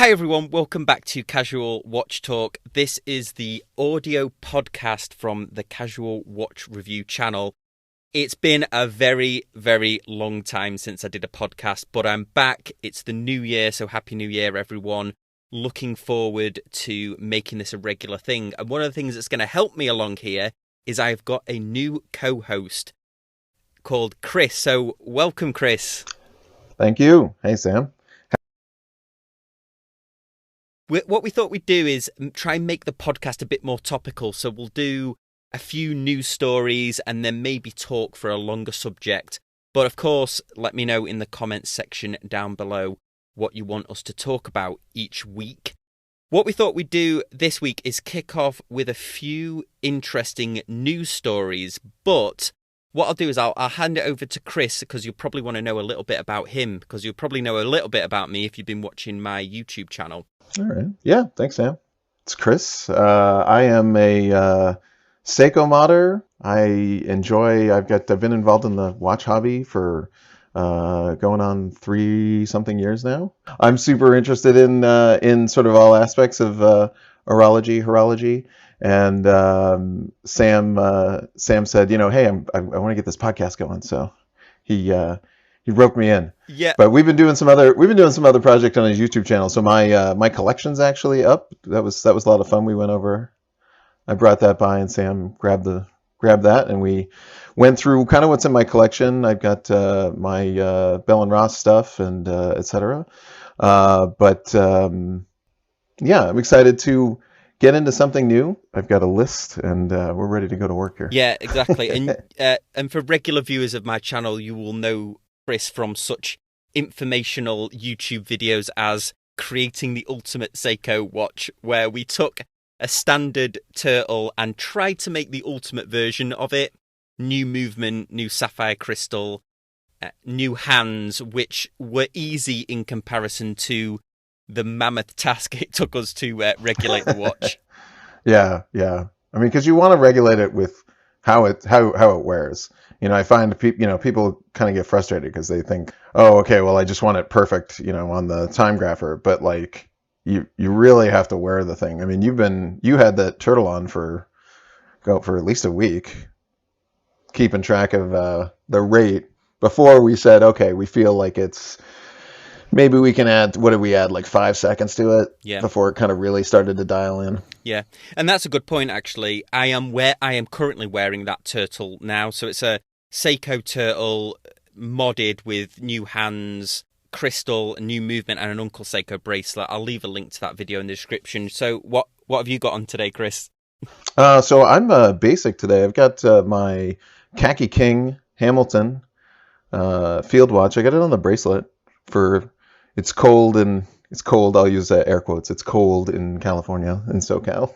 Hi everyone, welcome back to Casual Watch Talk. This is the audio podcast from the Casual Watch Review channel. It's been a very, very long time since I did a podcast, but I'm back. It's the new year, so happy new year everyone. Looking forward to making this a regular thing. And one of the things that's going to help me along here is I've got a new co-host called Chris. So welcome, Chris. Thank you. Hey, Sam. What we thought we'd do is try and make the podcast a bit more topical. So we'll do a few news stories and then maybe talk for a longer subject. But of course, let me know in the comments section down below what you want us to talk about each week. What we thought we'd do this week is kick off with a few interesting news stories. But what I'll do is I'll hand it over to Chris because you'll probably want to know a little bit about him because you'll probably know a little bit about me if you've been watching my YouTube channel. All right. Yeah, thanks, Sam. It's Chris. I am a Seiko modder. I've been involved in the watch hobby for going on 3-something years now. I'm super interested in sort of all aspects of horology. And Sam said, hey, I want to get this podcast going. So he roped me in. Yeah. But we've been doing some other project on his YouTube channel. So my collection's actually up. That was a lot of fun. We went over. I brought that by, and Sam grabbed that, and we went through kind of what's in my collection. I've got my Bell and Ross stuff and etc. Yeah, I'm excited to get into something new. I've got a list, and we're ready to go to work here. Yeah, exactly. And for regular viewers of my channel, you will know Chris from such informational YouTube videos as Creating the Ultimate Seiko Watch, where we took a standard turtle and tried to make the ultimate version of it. New movement, new sapphire crystal, new hands, which were easy in comparison to the mammoth task it took us to regulate the watch. Yeah. I mean, because you want to regulate it with how it wears. I find people kind of get frustrated because they think, oh, okay, well, I just want it perfect, on the time grapher. But like, you really have to wear the thing. I mean, you had that turtle on for at least a week, keeping track of the rate before we said, okay, we feel like it's. Maybe we can add, what did we add, like 5 seconds to it? Yeah. Before it kind of really started to dial in. Yeah, and that's a good point, actually. I am currently wearing that turtle now. So it's a Seiko turtle modded with new hands, crystal, new movement, and an Uncle Seiko bracelet. I'll leave a link to that video in the description. So what have you got on today, Chris? So I'm basic today. I've got my Khaki King Hamilton field watch. I got it on the bracelet for... It's cold. I'll use air quotes. It's cold in California, in SoCal,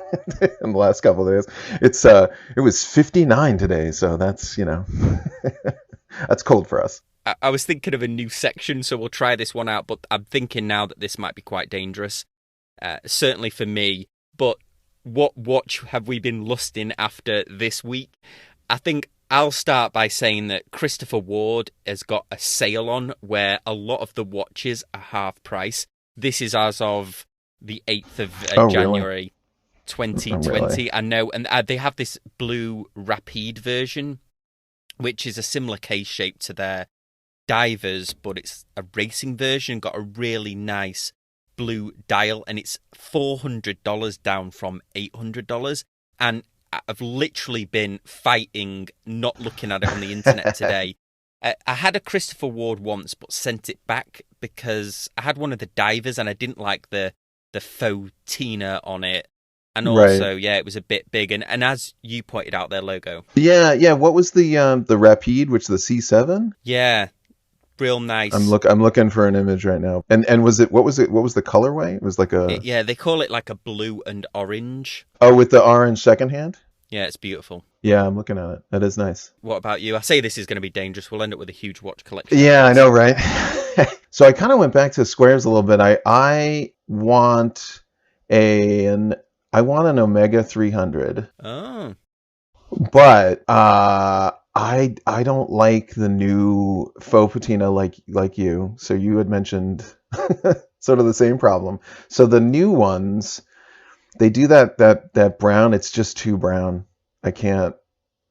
in the last couple of days. It was 59 today, so that's that's cold for us. I was thinking of a new section, so we'll try this one out. But I'm thinking now that this might be quite dangerous, certainly for me. But what watch have we been lusting after this week? I think I'll start by saying that Christopher Ward has got a sale on where a lot of the watches are half price. This is as of the 8th of January 2020. Really? I know, and they have this blue Rapide version, which is a similar case shape to their divers, but it's a racing version, got a really nice blue dial, and it's $400 down from $800. And I've literally been fighting not looking at it on the internet today. I had a Christopher Ward once, but sent it back because I had one of the divers and I didn't like the faux Tina on it. And also, right. Yeah, it was a bit big. And as you pointed out, their logo. Yeah. What was the Rapide, which the C7? Yeah, real nice. I'm looking for an image right now. And what was the colorway? It was like yeah, they call it like a blue and orange. Oh, with the orange second hand? Yeah, it's beautiful. Yeah, I'm looking at it. That is nice. What about you? I say this is going to be dangerous. We'll end up with a huge watch collection. Yeah, I know, right? So I kind of went back to squares a little bit. I want an Omega 300. Oh. But I don't like the new faux patina like you. So you had mentioned sort of the same problem. So the new ones, they do that brown. It's just too brown. I can't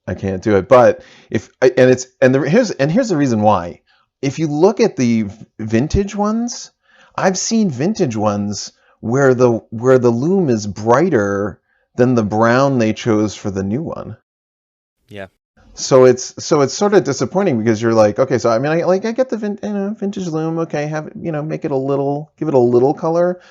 do it. But if and it's and the here's the reason why. If you look at the vintage ones, I've seen vintage ones where the lume is brighter than the brown they chose for the new one. Yeah. So it's sort of disappointing because you're like, okay, so I mean, I get the vintage lume, okay, have it, make it give it a little color,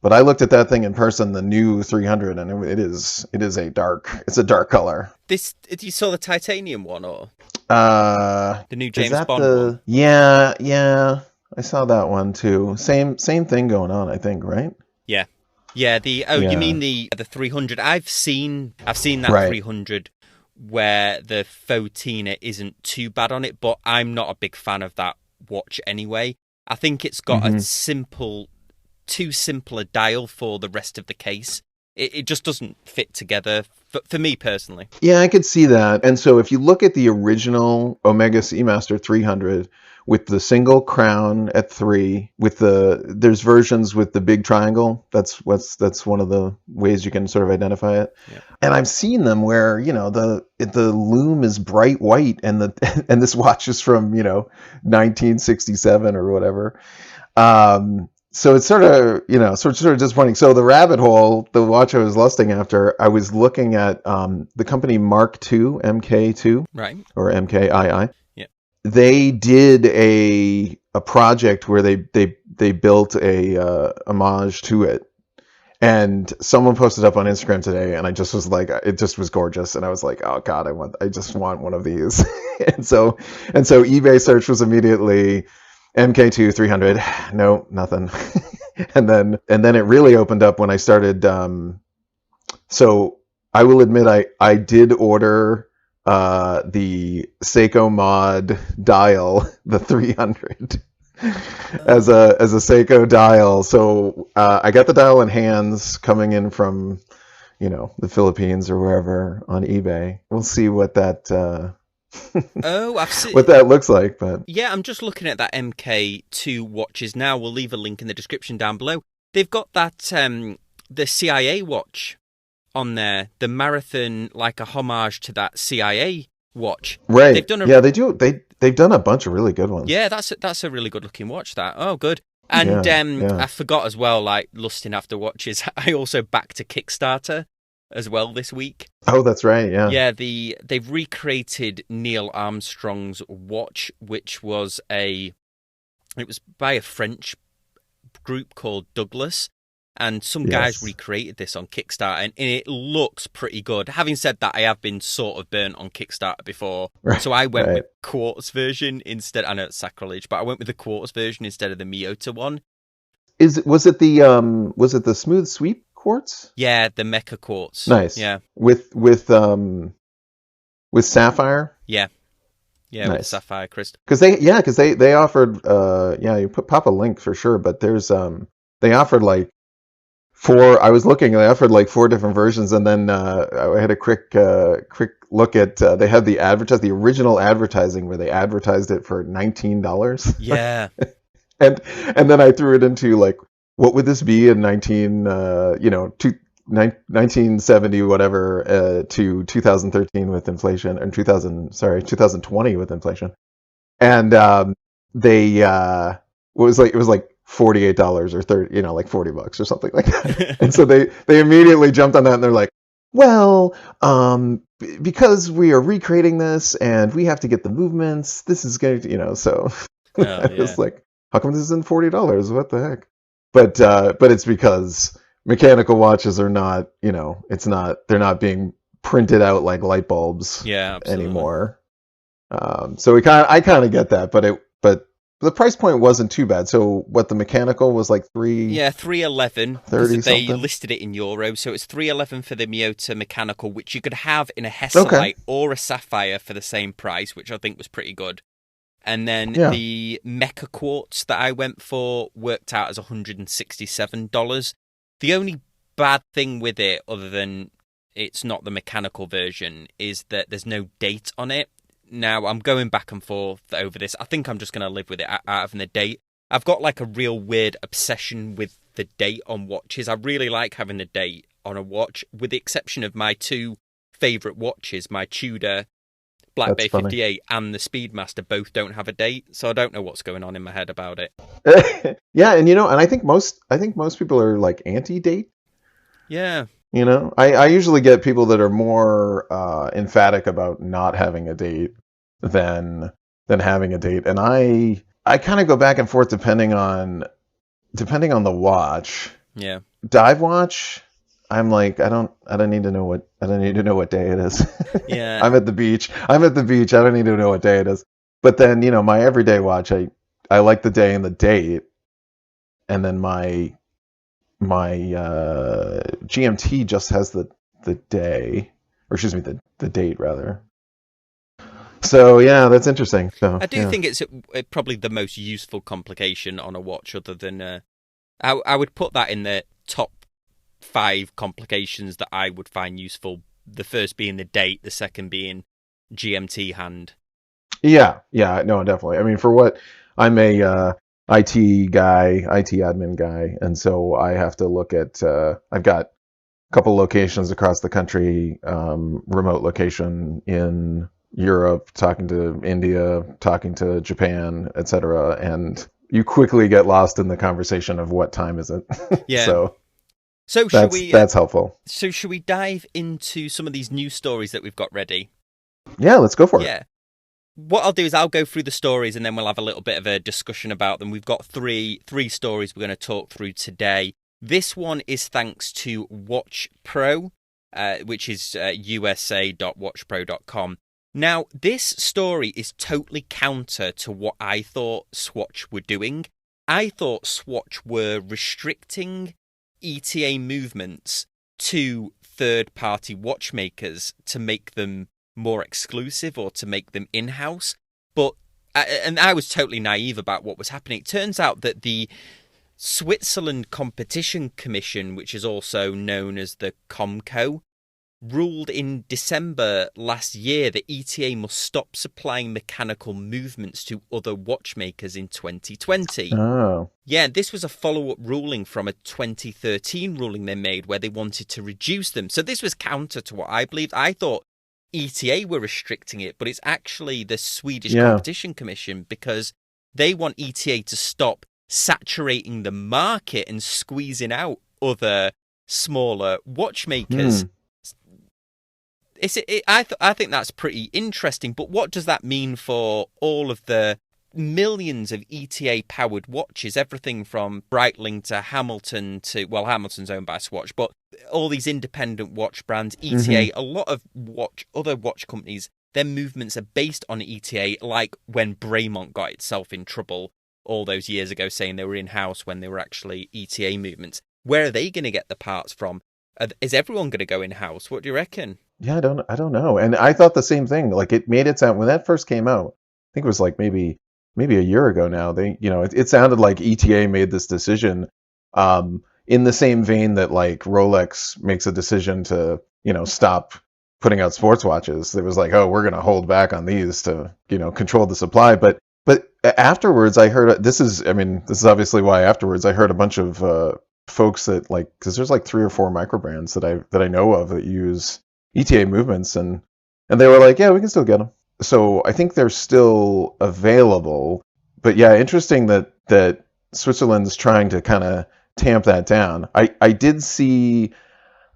but I looked at that thing in person, the new 300, and it's a dark color. You saw the titanium one or the new James Bond one? Yeah, I saw that one too. Same thing going on, I think, right? Yeah. You mean the 300? I've seen that Right. 300 where the Fotina isn't too bad on it, but I'm not a big fan of that watch anyway. I think it's got a too simple a dial for the rest of the case. It just doesn't fit together for me personally. Yeah, I could see that. And so if you look at the original Omega Seamaster 300 with the single crown at 3, there's versions with the big triangle. That's one of the ways you can sort of identify it. Yeah. And I've seen them where, the lume is bright white and and this watch is from, 1967 or whatever. So it's sort of disappointing. So the rabbit hole, the watch I was lusting after, I was looking at the company Mark II, MK2, right, or MKII. Yeah, they did a project where they built a homage to it, and someone posted up on Instagram today, and I just was like, it just was gorgeous, and I was like, oh god, I just want one of these, and so eBay search was immediately MK2 300, no, nothing. and then it really opened up when I started. So I will admit I did order the Seiko Mod dial, the 300, as a Seiko dial. So I got the dial in hands coming in from the Philippines or wherever on eBay. We'll see what that. I've seen what that looks like, but yeah, I'm just looking at that MK2 watches now. We'll leave a link in the description down below. They've got that the CIA watch on there, the Marathon, like a homage to that CIA watch. Right. They've done they do. They've done a bunch of really good ones. Yeah, that's a really good looking watch. That good. And I forgot as well, like lusting after watches. I also backed a Kickstarter as well this week. Oh, that's right. Yeah. Yeah, they've recreated Neil Armstrong's watch, which was it was by a French group called Douglas, and some guys recreated this on Kickstarter, and it looks pretty good. Having said that, I have been sort of burnt on Kickstarter before, so I went with quartz version instead. I know it's sacrilege, but I went with the quartz version instead of the Miyota one. Was it the smooth sweep quartz? Yeah, the Mecha quartz. Nice. Yeah. With sapphire? Yeah. Yeah, nice. With sapphire crystal. Because they offered you pop a link for sure, but there's they offered like 4. I was looking, they offered like 4 different versions, and then I had a quick look at they had the original advertising where they advertised it for $19. Yeah. and then I threw it into like, what would this be in 1970 whatever to 2013 with inflation, and 2020 with inflation, and it was like $48 or 30, like $40 or something like that. And so they immediately jumped on that, and they're like, well, because we are recreating this and we have to get the movements, this is going to, so I was like, how come this isn't $40? What the heck? But it's because mechanical watches are not, they're not being printed out like light bulbs anymore. So I kind of get that, but the price point wasn't too bad. So what, the mechanical was like $311. 30 they something? listed it in euros, so it's $311 for the Miyota mechanical, which you could have in a Hesalite or a Sapphire for the same price, which I think was pretty good. And then the Mecha Quartz that I went for worked out as $167. The only bad thing with it, other than it's not the mechanical version, is that there's no date on it. Now, I'm going back and forth over this. I think I'm just going to live with it out having the date. I've got like a real weird obsession with the date on watches. I really like having a date on a watch, with the exception of my two favourite watches, my Tudor Black That's Bay funny. 58 and the Speedmaster both don't have a date, so I don't know what's going on in my head about it. Yeah, and and I think most people are like anti-date. Yeah. I usually get people that are more emphatic about not having a date than having a date, and I kind of go back and forth depending on the watch. Yeah. Dive watch, I'm like, I don't need to know what day it is. Yeah. I'm at the beach. I don't need to know what day it is. But then, my everyday watch, I like the day and the date, and then my GMT just has the day, or excuse me, the date rather. So yeah, that's interesting. So I do yeah. think it's probably the most useful complication on a watch, other than I would put that in the top 5 complications that I would find useful. The first being the date, the second being GMT hand. Yeah, yeah, no, definitely. I mean, for what I'm a IT guy, IT admin guy, and so I have to look at. I've got a couple locations across the country, remote location in Europe, talking to India, talking to Japan, etc. And you quickly get lost in the conversation of what time is it. Yeah. So So that's helpful. So should we dive into some of these news stories that we've got ready? Yeah, let's go for it. Yeah. What I'll do is I'll go through the stories and then we'll have a little bit of a discussion about them. We've got three stories we're going to talk through today. This one is thanks to Watch Pro, which is usa.watchpro.com. Now, this story is totally counter to what I thought Swatch were doing. I thought Swatch were restricting ETA movements to third-party watchmakers to make them more exclusive or to make them in-house. And I was totally naive about what was happening. It turns out that the Switzerland Competition Commission, which is also known as the COMCO, ruled in December last year that ETA must stop supplying mechanical movements to other watchmakers in 2020. Oh. Yeah, this was a follow-up ruling from a 2013 ruling they made where they wanted to reduce them. So this was counter to what I believed. I thought ETA were restricting it, but it's actually the Swedish Competition Commission, because they want ETA to stop saturating the market and squeezing out other smaller watchmakers. I think that's pretty interesting, but what does that mean for all of the millions of ETA-powered watches, everything from Breitling to Hamilton to, well, Hamilton's owned by Swatch, but all these independent watch brands, ETA, a lot of other watch companies, their movements are based on ETA, like when Bremont got itself in trouble all those years ago saying they were in-house when they were actually ETA movements. Where are they going to get the parts from? Is everyone going to go in-house? What do you reckon? Yeah, I don't know. And I thought the same thing. Like, it made it sound, when that first came out, I think it was like maybe a year ago now. It sounded like ETA made this decision in the same vein that like Rolex makes a decision to, stop putting out sports watches. It was like, oh, we're going to hold back on these to, control the supply. But afterwards I heard, this is obviously why afterwards I heard a bunch of folks that, like, because there's like 3 or 4 micro brands that I know of that use ETA movements, and they were like, yeah, we can still get them. So I think they're still available. But yeah, interesting that Switzerland's trying to kind of tamp that down. I did see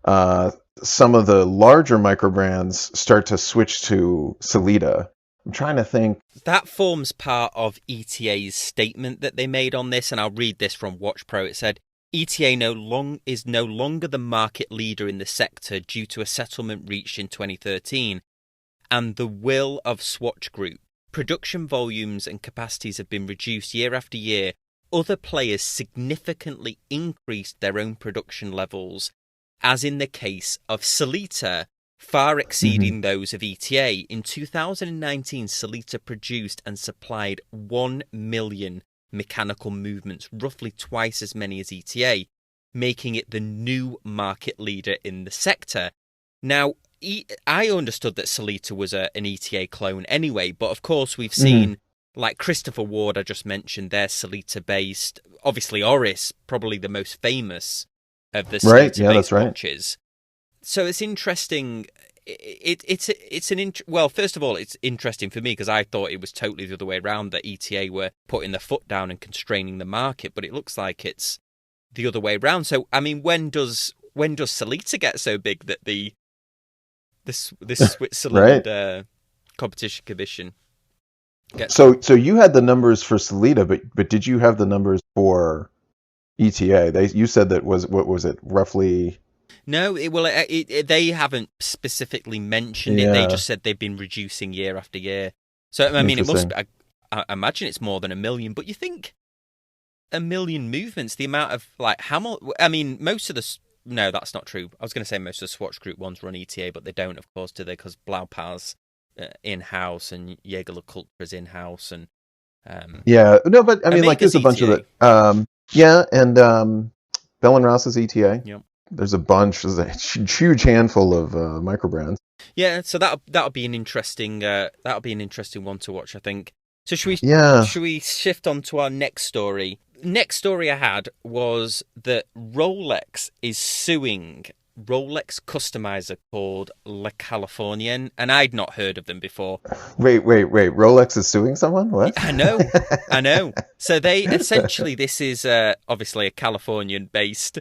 some of the larger micro brands start to switch to Sellita. I'm trying to think. That forms part of ETA's statement that they made on this, and I'll read this from Watch Pro. It said, ETA is no longer the market leader in the sector due to a settlement reached in 2013 and the will of Swatch Group. Production volumes and capacities have been reduced year after year. Other players significantly increased their own production levels, as in the case of Sellita, far exceeding those of ETA. In 2019, Sellita produced and supplied 1 million mechanical movements, roughly twice as many as ETA, making it the new market leader in the sector. Now, I understood that Sellita was an ETA clone anyway, but of course we've seen like Christopher Ward, I just mentioned, they're Sellita-based. Obviously, Oris, probably the most famous of the Right. Yeah, that's Sellita-based right. watches. So it's interesting. Well, first of all, it's interesting for me because I thought it was totally the other way around, that ETA were putting their foot down and constraining the market, but it looks like it's the other way around. So, I mean, when does Sellita get so big that this Switzerland Right. competition commission gets them? So you had the numbers for Salida, but did you have the numbers for ETA? You said that was, what was it, roughly? No, they haven't specifically mentioned it. They Yeah, just said they've been reducing year after year. So, I mean, it must interesting. be, I imagine it's more than 1 million, but you think 1 million movements, the amount of, like, how much, I mean, most of the, no, that's not true. I was going to say most of the Swatch Group ones run ETA, but they don't, of course, do they? Because Blaupau's in-house and Jaeger-LeCoultre is in-house, and Yeah, no, but I mean, like, Omega's there's a bunch of ETA. the, yeah, and Bell and Ross is ETA. Yep. There's a bunch. There's a huge handful of micro brands. Yeah, so that'll be an interesting one to watch, I think. So Yeah. should we shift on to our next story? Next story I had was that Rolex is suing Rolex customiser called La Californienne, and I'd not heard of them before. Wait. Rolex is suing someone? What? I know. So they essentially, this is obviously a Californian-based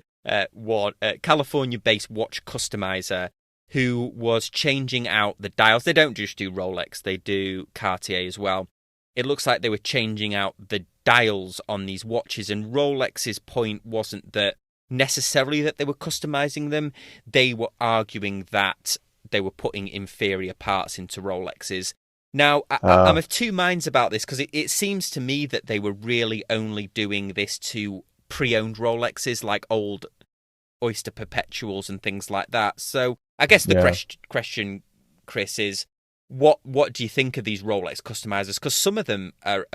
California-based watch customizer who was changing out the dials. They don't just do Rolex; they do Cartier as well. It looks like they were changing out the dials on these watches, and Rolex's point wasn't that necessarily that they were customizing them. They were arguing that they were putting inferior parts into Rolexes. Now, I'm of two minds about this, because it seems to me that they were really only doing this to pre-owned Rolexes, like old Oyster Perpetuals and things like that. So I guess the Yeah. question, Chris, is what do you think of these Rolex customizers? Because some of them are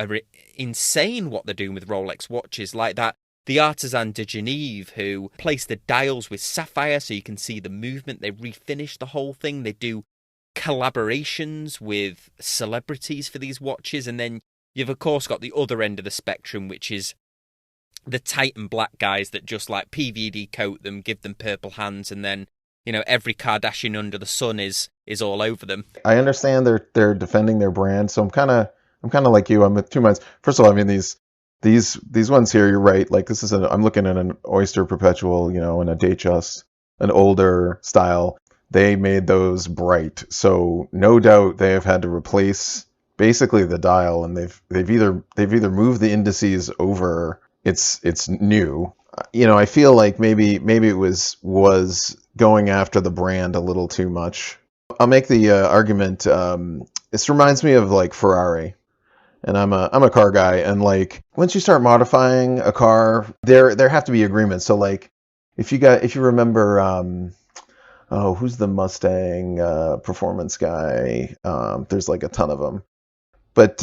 insane what they're doing with Rolex watches, like that. The Artisan de Genève, who place the dials with sapphire so you can see the movement. They refinish the whole thing. They do collaborations with celebrities for these watches. And then you've, of course, got the other end of the spectrum, which is the Titan Black guys that just like PVD coat them, give them purple hands, and then, you know, every Kardashian under the sun is all over them. I understand they're defending their brand, so I'm kind of like you. I'm with two minds. First of all, I mean, these ones here, you're right. Like, this is I'm looking at an Oyster Perpetual, you know, and a Datejust, an older style. They made those bright, so no doubt they have had to replace basically the dial, and they've either moved the indices over. It's new. You know, I feel like maybe it was going after the brand a little too much. I'll make the argument. This reminds me of like Ferrari, and I'm a car guy, and like once you start modifying a car, there have to be agreements. So like if you remember, who's the Mustang performance guy? There's like a ton of them, but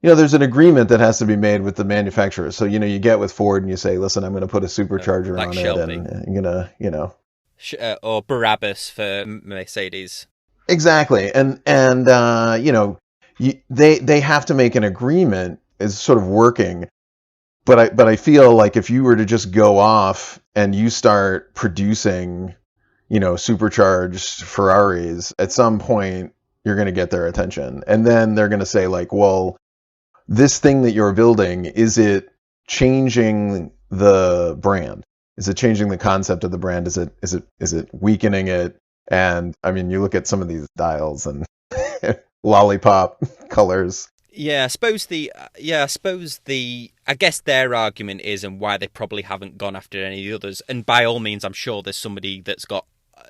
you know, there's an agreement that has to be made with the manufacturer. So, you know, you get with Ford and you say, listen, I'm going to put a supercharger Like on Shelby. it, and you're gonna, you know. Or Barabbas for Mercedes. Exactly, and you know, they have to make an agreement is sort of working, but I feel like if you were to just go off and you start producing, you know, supercharged Ferraris, at some point you're going to get their attention, and then they're going to say like, well, this thing that you're building, is it changing the brand? Is it changing the concept of the brand? Is it weakening it? And I mean, you look at some of these dials and lollipop colors. I guess their argument is, and why they probably haven't gone after any of the others, and by all means, I'm sure there's somebody that's got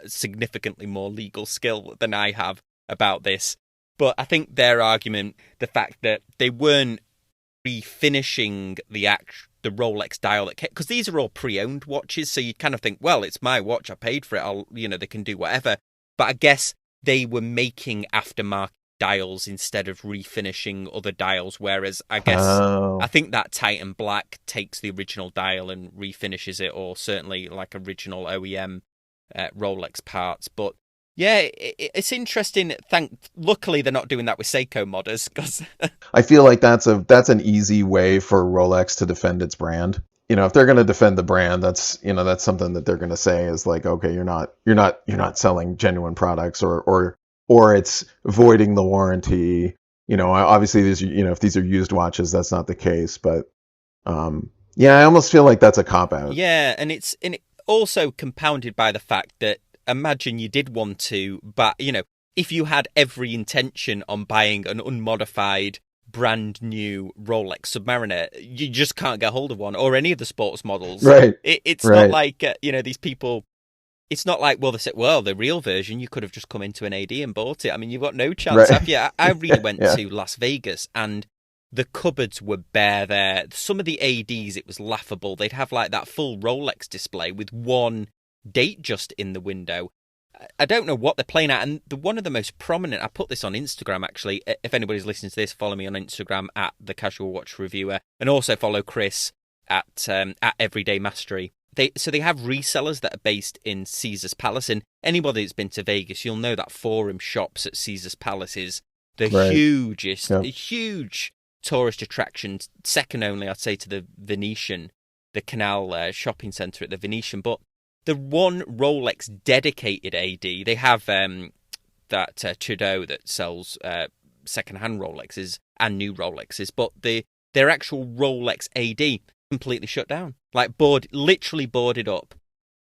significantly more legal skill than I have about this. But I think their argument, the fact that they weren't refinishing the Rolex dial, because these are all pre-owned watches, so you kind of think, well, it's my watch, I paid for it, they can do whatever. But I guess they were making aftermarket dials instead of refinishing other dials, whereas I think that Titan Black takes the original dial and refinishes it, or certainly like original OEM Rolex parts. But Yeah, it's interesting. Luckily, they're not doing that with Seiko modders because I feel like that's an easy way for Rolex to defend its brand. If they're going to defend the brand, that's something that they're going to say is like, okay, you're not selling genuine products, or it's voiding the warranty. Obviously these, if these are used watches, that's not the case, but yeah, I almost feel like that's a cop out. Yeah, and it's also compounded by the fact that imagine you did want to, but if you had every intention on buying an unmodified, brand new Rolex Submariner, you just can't get hold of one, or any of the sports models. Right. It's right. not like these people. It's not like, well, they said, well, the real version, you could have just come into an AD and bought it. I mean, you've got no chance, Right. have you? I really went Yeah. to Las Vegas, and the cupboards were bare there. Some of the ADs, it was laughable. They'd have like that full Rolex display with one date just in the window. I don't know what they're playing at. And one of the most prominent, I put this on Instagram actually. If anybody's listening to this, follow me on Instagram at The Casual Watch Reviewer, and also follow Chris at Everyday Mastery. They have resellers that are based in Caesar's Palace, and anybody that's been to Vegas, you'll know that Forum Shops at Caesar's Palace is the Right. hugest, Yep. huge tourist attraction, second only, I'd say, to the Venetian, the Canal shopping centre at the Venetian. But the one Rolex dedicated AD, they have that Trudeau that sells second-hand Rolexes and new Rolexes, but their actual Rolex AD completely shut down, like literally boarded up.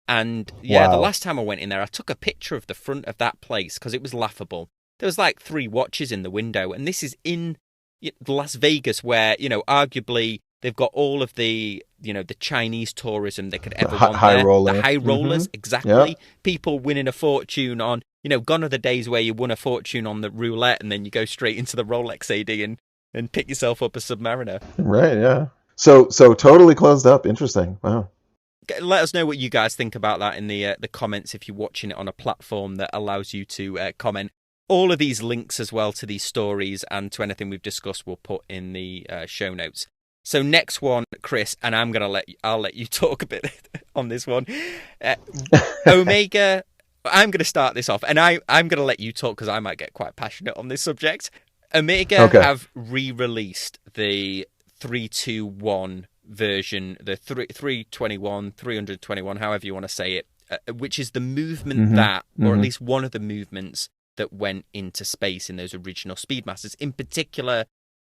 And yeah, Wow. The last time I went in there, I took a picture of the front of that place because it was laughable. There was like 3 watches in the window, and this is in Las Vegas, where arguably they've got all of the the Chinese tourism they could ever want high there. roller. The high rollers, Mm-hmm. exactly. Yep. People winning a fortune on gone are the days where you won a fortune on the roulette and then you go straight into the Rolex AD and pick yourself up a Submariner. Right. Yeah. So totally closed up. Interesting. Wow. Let us know what you guys think about that in the comments if you're watching it on a platform that allows you to comment. All of these links as well to these stories and to anything we've discussed we'll put in the show notes. So next one, Chris, and I'll let you talk a bit on this one. Omega, I'm going to start this off, and I'm going to let you talk because I might get quite passionate on this subject. Omega have re-released the 321 version, the 321, however you want to say it, which is the movement or at least one of the movements that went into space in those original Speedmasters, in particular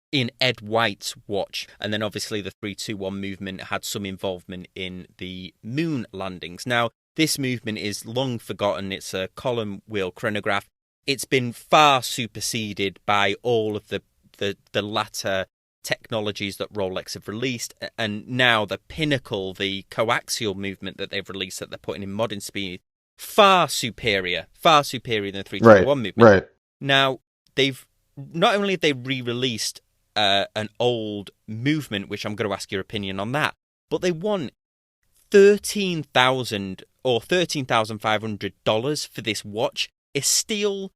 in Ed White's watch. And then obviously the 321 movement had some involvement in the moon landings. Now, this movement is long forgotten. It's a column wheel chronograph. It's been far superseded by all of the latter technologies that Rolex have released, and now the pinnacle, the coaxial movement that they've released that they're putting in modern speed, far superior than the 321 movement. Right. Now, they've not only have they re-released an old movement, which I'm going to ask your opinion on that, but they want $13,000 or $13,500 for this watch. A steel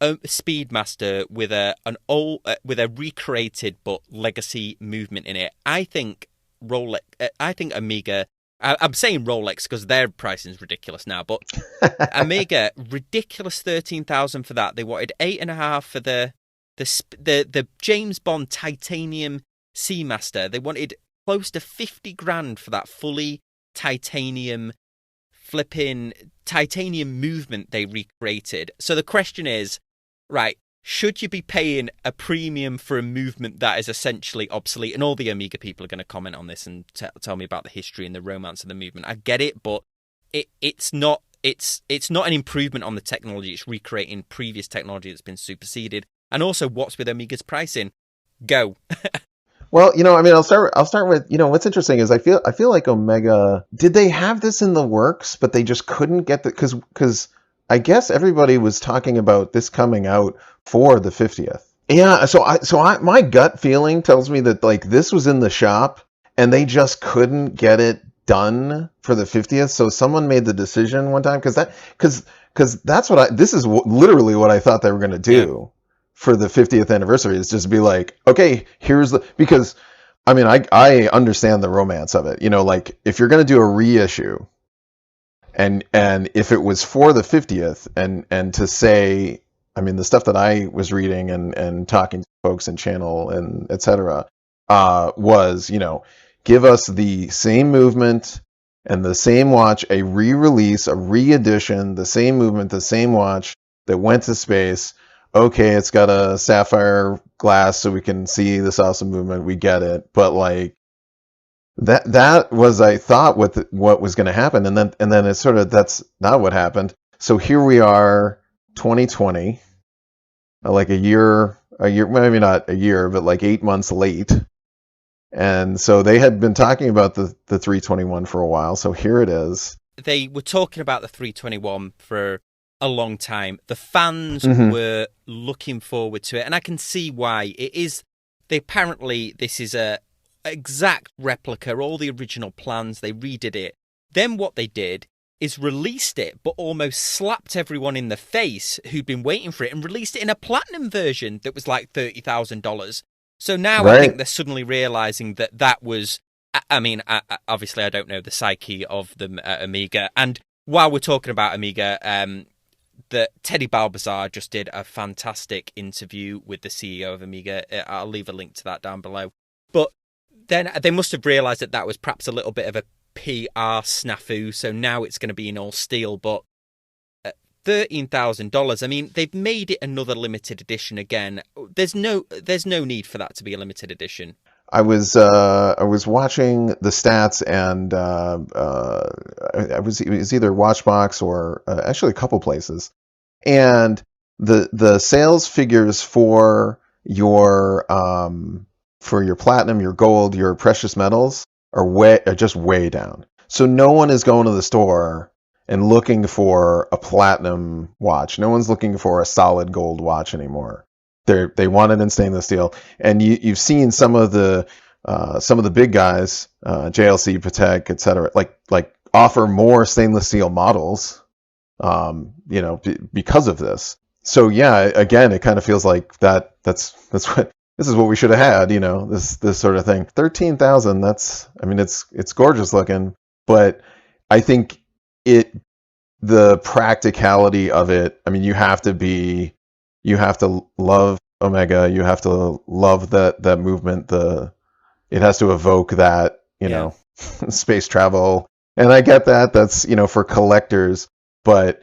Speedmaster with a recreated but legacy movement in it. I think Omega. I'm saying Rolex because their pricing is ridiculous now, but Omega, ridiculous $13,000 for that. They wanted $8,500 for the James Bond titanium Seamaster. They wanted close to $50,000 for that fully titanium movement they recreated. So the question is, right, should you be paying a premium for a movement that is essentially obsolete? And all the Omega people are going to comment on this and tell me about the history and the romance of the movement. I get it, but it's not an improvement on the technology. It's recreating previous technology that's been superseded. And also, what's with Omega's pricing? Go. Well, I mean, I'll start with, what's interesting is I feel like Omega, did they have this in the works, but they just couldn't get because I guess everybody was talking about this coming out for the 50th. Yeah, so my gut feeling tells me that like this was in the shop and they just couldn't get it done for the 50th. So someone made the decision one time because that's this is literally what I thought they were going to do. Yeah. For the 50th anniversary is just be like, okay, because I mean, I understand the romance of it. Like if you're going to do a reissue And if it was for the 50th, and to say, I mean, the stuff that I was reading and talking to folks in channel and etc. Was, give us the same movement and the same watch, a re-release, a re-edition, the same movement, the same watch that went to space. Okay, it's got a sapphire glass so we can see this awesome movement. We get it, but like that was, I thought, what was going to happen, and then it's sort of, that's not what happened. So here we are, 2020, like a year, maybe not a year, but like 8 months late. And so they had been talking about the 321 for a while. So here it is. They were talking about the 321 for a long time. The fans Mm-hmm. were looking forward to it, and I can see why. This is a exact replica, all the original plans. They redid it. Then what they did is released it, but almost slapped everyone in the face who'd been waiting for it, and released it in a platinum version that was like $30,000. So now Right. I think they're suddenly realizing that was, I mean, obviously I don't know the psyche of them at Omega. And while we're talking about Omega, that Teddy Balbazar just did a fantastic interview with the CEO of Omega. I'll leave a link to that down below. But then they must have realized that was perhaps a little bit of a PR snafu. So now it's going to be in all steel, but $13,000. I mean, they've made it another limited edition again. There's no need for that to be a limited edition. I was watching the stats, and it was either Watchbox or actually a couple places, and the sales figures for your platinum, your gold, your precious metals are just way down. So no one is going to the store and looking for a platinum watch. No one's looking for a solid gold watch anymore. They want it in stainless steel, and you've seen some of the big guys, JLC, Patek, etc., like offer more stainless steel models, because of this. So yeah, again, it kind of feels like this is what we should have had, this sort of thing. 13,000. It's gorgeous looking, but I think the practicality of it. I mean, you have to love Omega. You have to love that movement. It has to evoke that, space travel. And I get that. That's, for collectors. But,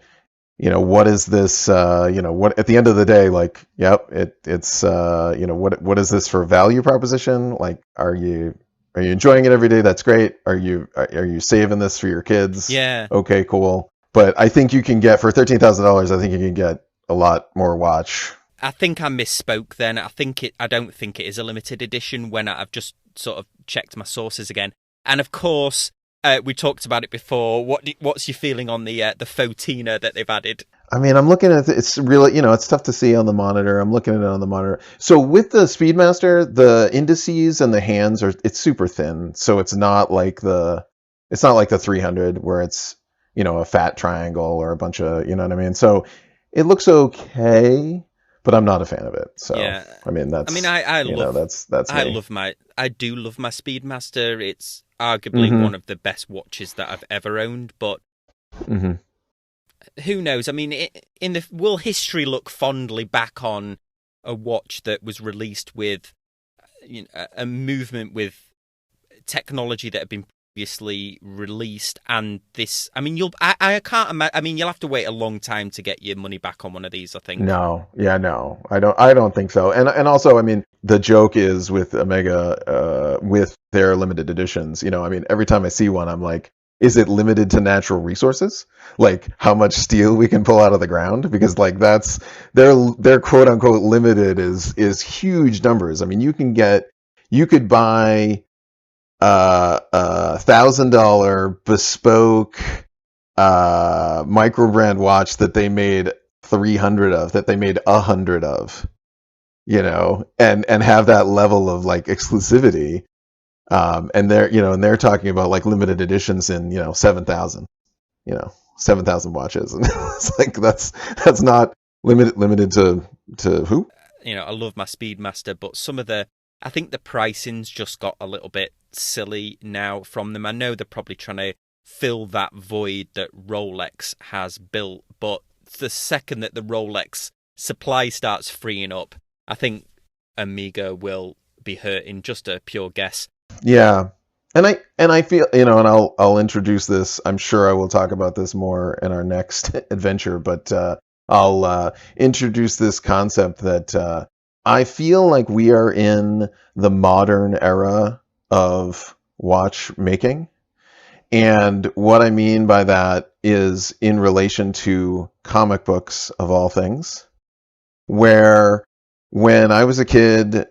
what is this? What at the end of the day, like, yep, it's what is this for value proposition? Like, are you enjoying it every day? That's great. Are you saving this for your kids? Yeah. Okay, cool. But I think you can get, for $13,000, I think you can get a lot more watch. I think I misspoke then. I don't think it is a limited edition when I've just sort of checked my sources again. And of course, we talked about it before. What's your feeling on the Fotina that they've added? I mean, I'm looking at it. It's really, it's tough to see on the monitor. I'm looking at it on the monitor. So with the Speedmaster, the indices and the hands it's super thin. So it's not like the 300 where it's, a fat triangle or a bunch of, you know what I mean? So it looks okay, but I'm not a fan of it. So yeah. I mean, that's, I do love my Speedmaster. It's arguably one of the best watches that I've ever owned, but who knows? I mean, will history look fondly back on a watch that was released with a movement with technology that had been previously released, and this? I mean, I can't imagine. I mean, you'll have to wait a long time to get your money back on one of these, I think. No, I don't think so. And also, I mean, the joke is with Omega, with their limited editions. I mean, every time I see one, I'm like, is it limited to natural resources? Like how much steel we can pull out of the ground? Because like that's their quote unquote limited is huge numbers. I mean, you could buy $1,000 bespoke micro brand watch that they made 300 of, that they made 100 of, and have that level of like exclusivity. And they're talking about like limited editions in 7,000 watches, and it's like that's not limited to who? I love my Speedmaster, but I think the pricing's just got a little bit silly now from them. I know they're probably trying to fill that void that Rolex has built. But the second that the Rolex supply starts freeing up, I think Omega will be hurting. Just a pure guess. Yeah. And I feel, and I'll introduce this. I'm sure I will talk about this more in our next adventure, but I'll introduce this concept that I feel like we are in the modern era of watchmaking. And what I mean by that is in relation to comic books of all things, where when I was a kid,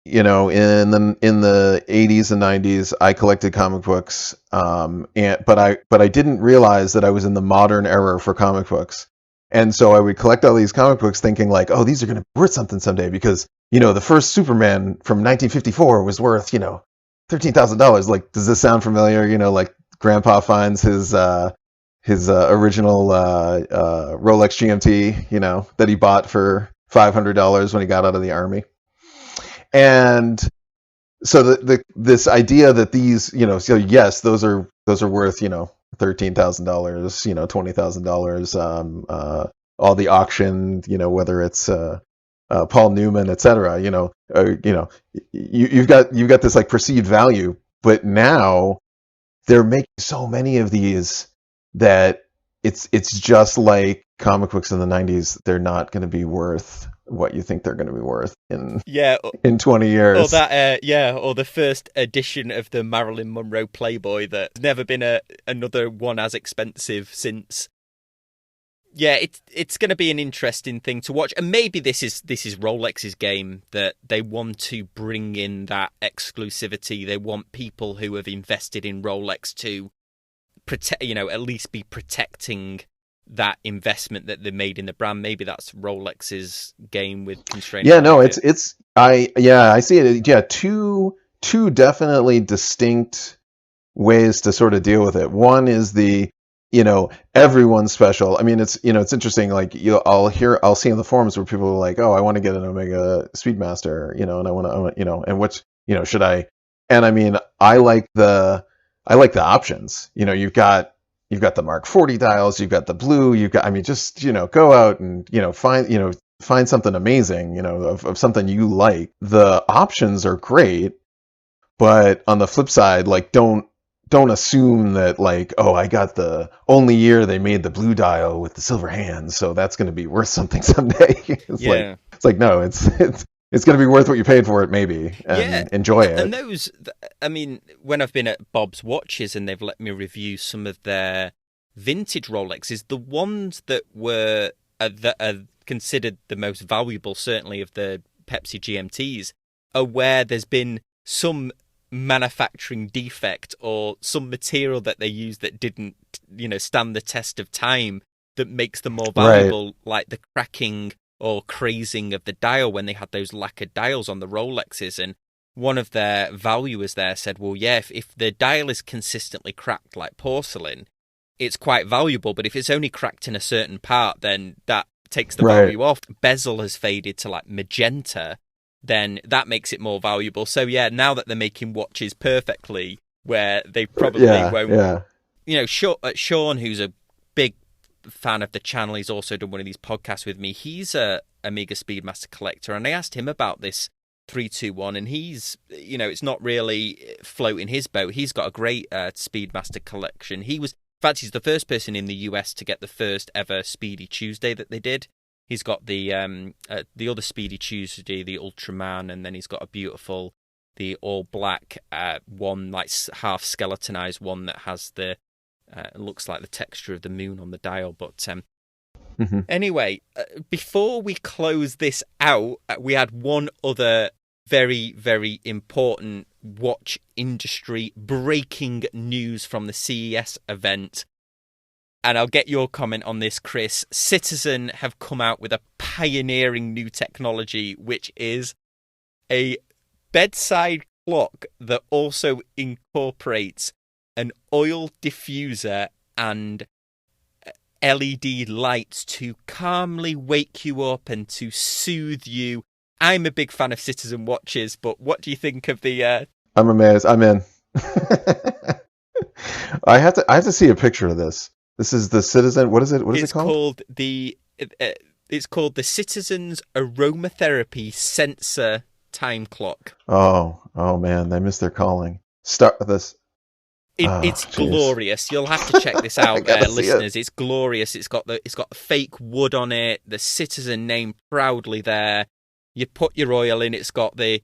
in the 80s and 90s, I collected comic books, but I didn't realize that I was in the modern era for comic books. And so I would collect all these comic books thinking like, oh, these are going to be worth something someday because, the first Superman from 1954 was worth, $13,000. Like, does this sound familiar? Like Grandpa finds his original Rolex GMT, that he bought for $500 when he got out of the army. And so this idea that these, so yes, those are worth, $13,000, $20,000, all the auction, whether it's Paul Newman, etc. You've got this like perceived value, but now they're making so many of these that it's just like comic books in the 90s. They're not going to be worth what you think they're going to be worth in 20 years. Or that or the first edition of the Marilyn Monroe Playboy that's never been another one as expensive since. Yeah, it's going to be an interesting thing to watch, and maybe this is Rolex's game, that they want to bring in that exclusivity. They want people who have invested in Rolex to protect, at least be protecting that investment that they made in the brand. Maybe that's Rolex's game with constrained. Yeah, no, I see it. Yeah, two definitely distinct ways to sort of deal with it. One is the, everyone's special. I mean, it's interesting. Like I'll see in the forums where people are like, oh, I want to get an Omega Speedmaster, and I want to, and what's, should I? And I mean, I like the options. You've got the Mark 40 dials, you've got the blue, just, go out and, find something amazing, of something you like. The options are great, but on the flip side, like, don't assume that like, oh, I got the only year they made the blue dial with the silver hands, so that's going to be worth something someday. It's like, no, it's going to be worth what you paid for it, maybe, and enjoy it. And those, I mean, when I've been at Bob's Watches and they've let me review some of their vintage Rolexes, the ones that are considered the most valuable, certainly of the Pepsi GMTs, are where there's been some manufacturing defect or some material that they used that didn't, stand the test of time, that makes them more valuable, right. Like the cracking or crazing of the dial when they had those lacquered dials on the Rolexes. And one of their valuers there said, well, yeah, if the dial is consistently cracked like porcelain, it's quite valuable, but if it's only cracked in a certain part, then that takes the value off. Bezel has faded to like magenta, then that makes it more valuable. So yeah, now that they're making watches perfectly, where they probably won't. Sean, who's a big fan of the channel, he's also done one of these podcasts with me. He's a Omega Speedmaster collector, and I asked him about this 321, and he's, it's not really floating his boat. He's got a great Speedmaster collection. In fact, he's the first person in the US to get the first ever Speedy Tuesday that they did. He's got the other Speedy Tuesday, the Ultraman, and then he's got the all black one, like half skeletonized one that has the looks like the texture of the moon on the dial. But anyway, before we close this out, we had one other very, very important watch industry breaking news from the CES event. And I'll get your comment on this, Chris. Citizen have come out with a pioneering new technology, which is a bedside clock that also incorporates an oil diffuser and LED lights to calmly wake you up and to soothe you. I'm a big fan of Citizen watches, but what do you think of the... I'm amazed. I'm in. I have to see a picture of this. This is the Citizen. What is it? What is it It's called? called it's called the Citizen's Aromatherapy Sensor Time Clock. Oh man, they missed their calling. Start this. Oh, It's jeez. glorious. You'll have to check this I out, gotta see it. listeners. It's glorious. It's got the fake wood on it. The Citizen name proudly there. You put your oil in. It's got the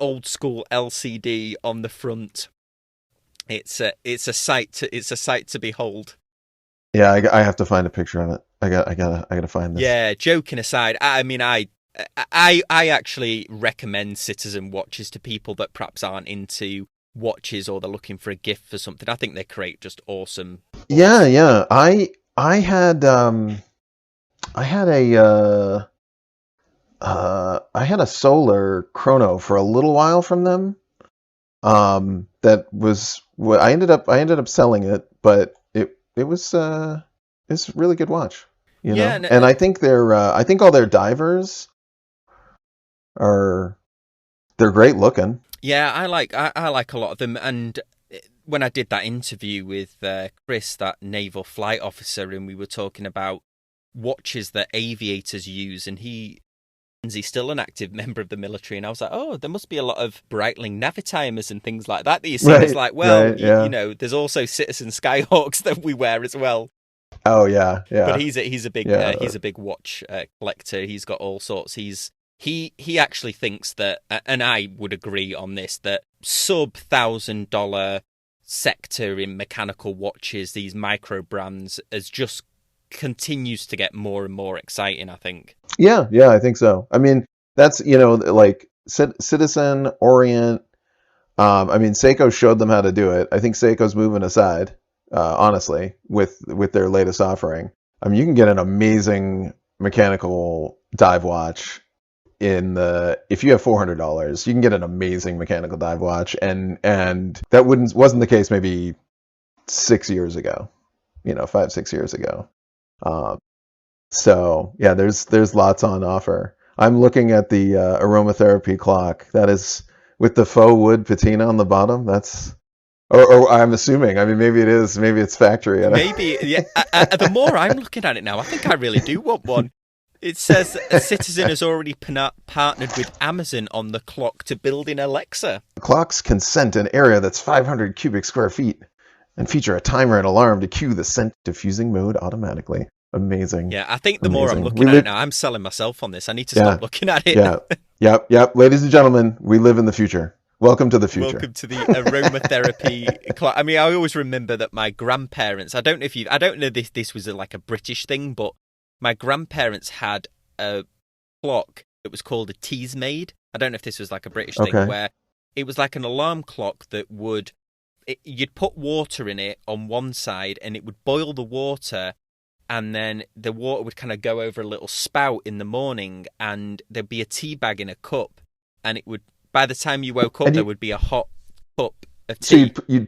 old school LCD on the front. It's a sight to behold. Yeah, I have to find a picture of it. I gotta find this. Yeah, joking aside, I mean, I actually recommend Citizen watches to people that perhaps aren't into watches or they're looking for a gift for something. I think they create just awesome. Yeah, yeah. I had I had a I had a solar chrono for a little while from them. That was what I ended up selling it, but it was it's a really good watch, you Yeah, know. And I think all their divers are they're great looking. yeah, I like a lot of them. And when I did that interview with Chris, that naval flight officer, and we were talking about watches that aviators use, and he's still an active member of the military, and I was like, oh, there must be a lot of Breitling Navitimers and things like that you see. And it's Right, like, well, right, yeah. there's also Citizen Skyhawks that we wear as well. Oh yeah, But yeah, he's yeah. a big watch collector. He's got all sorts. He actually thinks that, and I would agree on this, that sub $1,000 sector in mechanical watches, these micro brands, as just continues to get more and more exciting. I think. Yeah, yeah, I think so. I mean, that's, like Citizen, Orient. I mean, Seiko showed them how to do it. I think Seiko's moving aside, honestly, with their latest offering. I mean, you can get an amazing mechanical dive watch if you have $400, you can get an amazing mechanical dive watch, and that wasn't the case maybe 6 years ago, 5, 6 years ago. Um, So yeah, there's lots on offer. I'm looking at the aromatherapy clock. That is with the faux wood patina on the bottom. Or I'm assuming. I mean, maybe it is. Maybe it's factory. Maybe, yeah. The more I'm looking at it now, I think I really do want one. It says a Citizen has already partnered with Amazon on the clock to build in Alexa. Clocks can scent an area that's 500 cubic square feet and feature a timer and alarm to cue the scent diffusing mode automatically. Amazing. Yeah, I think the more I'm Amazing. looking at it now, I'm selling myself on this. I need to Yeah, stop looking at it. yeah, yep. Ladies and gentlemen, we live in the future. Welcome to the future. Welcome to the aromatherapy clock. I mean, I always remember that my grandparents. I don't know if this was like a British thing, but my grandparents had a clock that was called a tease maid. I don't know if this was like a British thing, Okay. where it was like an alarm clock that you'd put water in it on one side, and it would boil the water, and then the water would kind of go over a little spout in the morning, and there'd be a tea bag in a cup, and it would, by the time you woke up, And there would be a hot cup of so tea.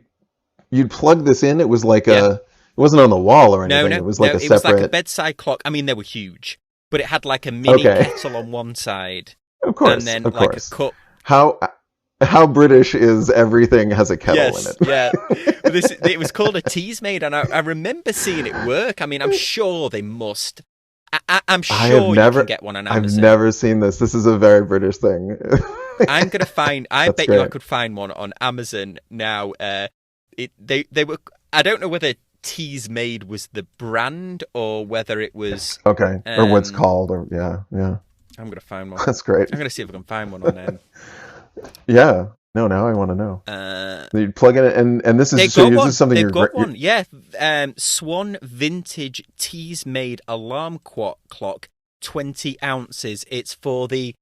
you'd plug this in. It was like Yeah. it wasn't on the wall or No, anything. no, It was no. like a It was like a separate. bedside clock. I mean, they were huge, but it had like a mini Okay. kettle on one side, Of and course, then of like a course. cup. How how British is everything has a kettle in Yes, it? yeah. But it was called a tease maid, and I remember seeing it work. I mean, I'm sure they must. I'm sure you can get one on I've Amazon. never seen this. This is a very British thing. I'm gonna find. I That's bet you I great. could find one on Amazon now. They were. I don't know whether Tease Made was the brand or whether it was. Okay, or what's called, or yeah. I'm gonna find one. That's great. I'm gonna see if I can find one on. Yeah. No, now I want to know. Uh, You plug in it, and this they is so. got This one. is something They've got one. Yeah. Swan Vintage Tease Made alarm clock, 20 ounces. It's for the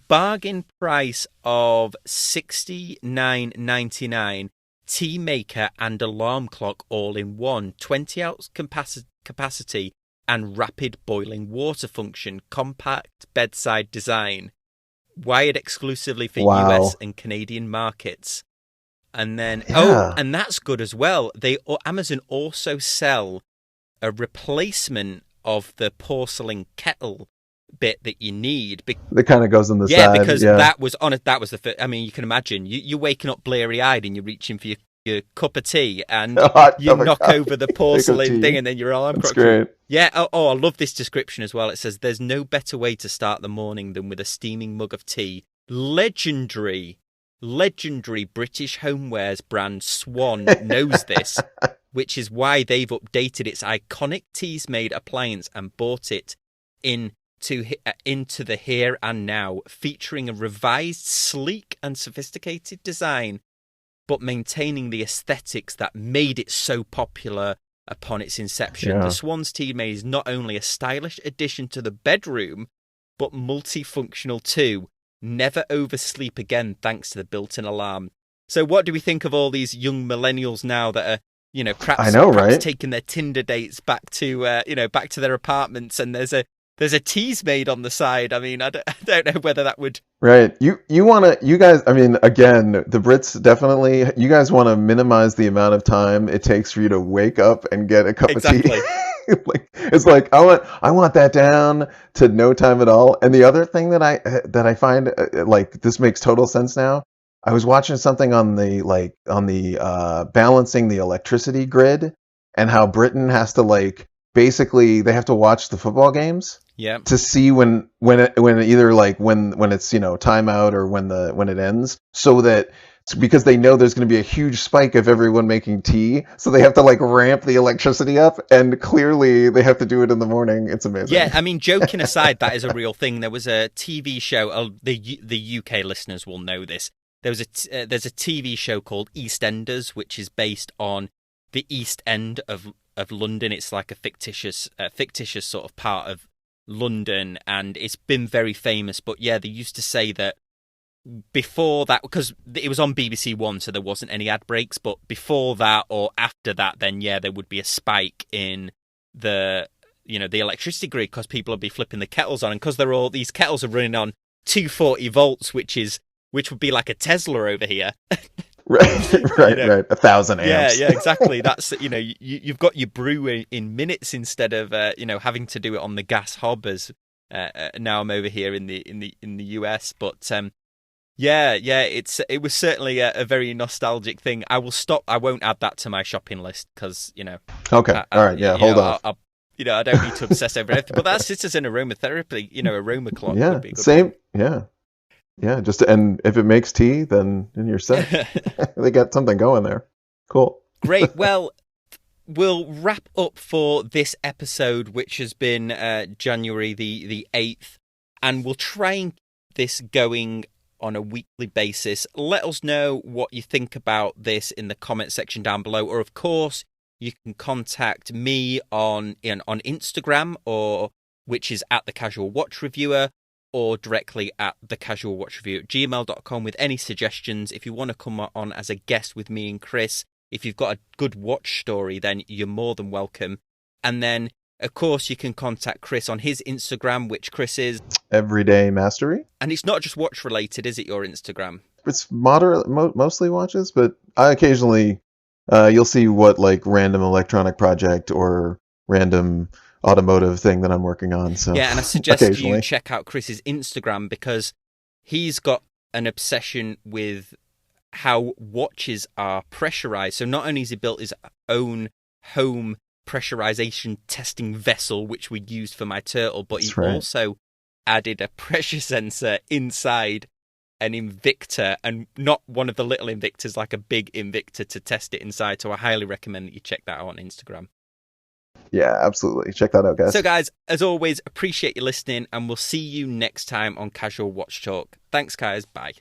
bargain price of $69.99. Tea maker and alarm clock all in one. 20 ounce capacity and rapid boiling water function. Compact bedside design. Wired exclusively for Wow. US and Canadian markets. And then, Yeah. and that's good as well. Amazon also sell a replacement of the porcelain kettle bit that you need. That kind of goes on the Yeah, side. because Yeah. that was the first. I mean, you can imagine you're waking up bleary eyed and you're reaching for your cup of tea and A hot you cup of knock coffee. over the Cup of porcelain tea. thing and then your alarm That's clock. great. Yeah. Oh, I love this description as well. It says, "There's no better way to start the morning than with a steaming mug of tea. Legendary British homewares brand Swan knows this, which is why they've updated its iconic Teasmade appliance and brought it into the here and now, featuring a revised, sleek and sophisticated design, but maintaining the aesthetics that made it so popular upon its inception. Yeah. The Swan's Teasmade is not only a stylish addition to the bedroom, but multifunctional too. Never oversleep again thanks to the built-in alarm." So what do we think of all these young millennials now that are, perhaps right? taking their Tinder dates back to, back to their apartments, and there's a Teasmade on the side. I mean, I don't know whether that would... Right. You guys, I mean, again, the Brits definitely, you guys want to minimize the amount of time it takes for you to wake up and get a cup of tea. It's like I want that down to no time at all. And the other thing that I find like this makes total sense now. I was watching something on the balancing the electricity grid, and how Britain has to basically they have to watch the football games. Yeah. To see when it's timeout or when it ends, so that because they know there's going to be a huge spike of everyone making tea, so they have to ramp the electricity up, and clearly they have to do it in the morning. It's amazing. Yeah, I mean, joking aside, that is a real thing. There was a TV show. The UK listeners will know this. There's a TV show called EastEnders, which is based on the East End of London. It's like a fictitious sort of part of London, and it's been very famous. But yeah, they used to say that before that, because it was on BBC One, so there wasn't any ad breaks, but before that or after that, then yeah, there would be a spike in the electricity grid, because people would be flipping the kettles on, and because these kettles are running on 240 volts, which would be like a Tesla over here. Right. 1,000 amps. Yeah, exactly. That's you've got your brew in minutes instead of having to do it on the gas hob as now I'm over here in the US. But it was certainly a very nostalgic thing. I won't add that to my shopping list because Okay, all right, yeah, hold on. I don't need to obsess over everything. But that sits as an aromatherapy. Aroma clock. Yeah, would be a good same. thing. Yeah. Yeah, and if it makes tea, then you're set. They got something going there. Cool. Great. Well, we'll wrap up for this episode, which has been January the 8th, and we'll try and keep this going on a weekly basis. Let us know what you think about this in the comment section down below, or of course, you can contact me on Instagram, which is at the Casual Watch Reviewer, or directly at thecasualwatchreview@gmail.com with any suggestions. If you want to come on as a guest with me and Chris, if you've got a good watch story, then you're more than welcome. And then, of course, you can contact Chris on his Instagram, which Chris is... Everyday Mastery. And it's not just watch related, is it, your Instagram? It's mostly watches, but I occasionally, you'll see what random electronic project or random automotive thing that I'm working on. So yeah, and I suggest you check out Chris's Instagram, because he's got an obsession with how watches are pressurized. So not only has he built his own home pressurization testing vessel, which we used for my turtle, but he also added a pressure sensor inside an Invicta, and not one of the little Invictas, like a big Invicta, to test it inside. So I highly recommend that you check that out on Instagram. Yeah, absolutely. Check that out, guys. So, guys, as always, appreciate you listening, and we'll see you next time on Casual Watch Talk. Thanks, guys. Bye.